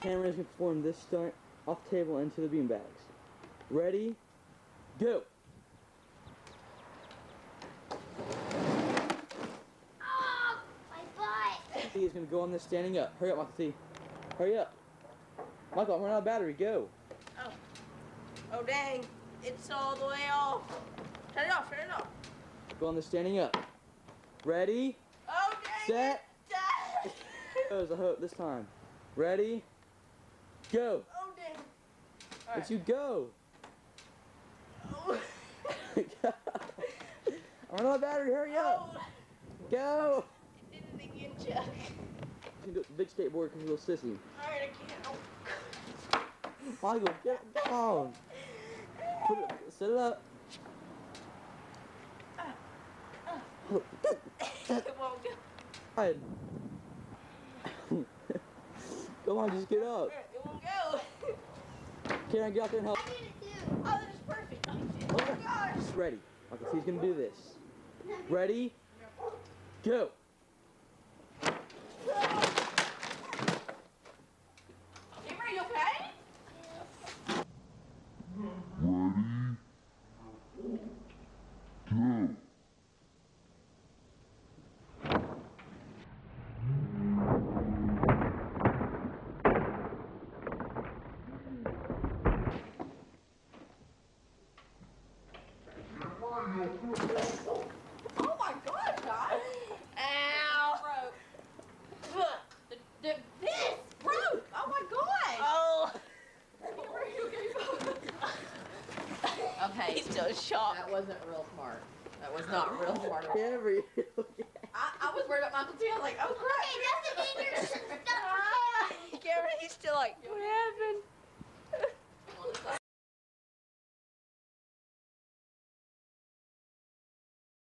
Camera's gonna perform this stunt off the table into the beanbags. Ready? Go! Oh, my butt! He's gonna go on this standing up. Hurry up, Michael T. Hurry up. Michael, I'm running out of battery. Go. Oh. Oh, dang. It's all the way off. Turn it off, turn it off. Go on this standing up. Ready? Oh, dang. Set. It. Goes, I hope, this time. Ready? Go. Oh, dang. All Let you go. Oh. I'm running out of battery. Hurry up. Oh. Go. I did it again, Chuck. You can do it big skateboard because you're a little sissy. All right, I can't. Oh. Michael, get on. Put it, set it up. It won't go. Right. Come on, just get up. It won't go. Karen, get out there and help. I did it too. Oh, that is perfect. Oh, gosh. It's ready. Okay, so he's gonna do this. Ready? Go. Amber, are you okay? Go. Oh my God, guys. Ow. Broke. This broke. Oh my God. Oh. Okay. He's still in shock. That wasn't real smart. That was not real smart. Every. I was worried about Michael T. I was like, oh crap. Hey, doesn't mean you're stuck. Cameron, he's still like, what happened?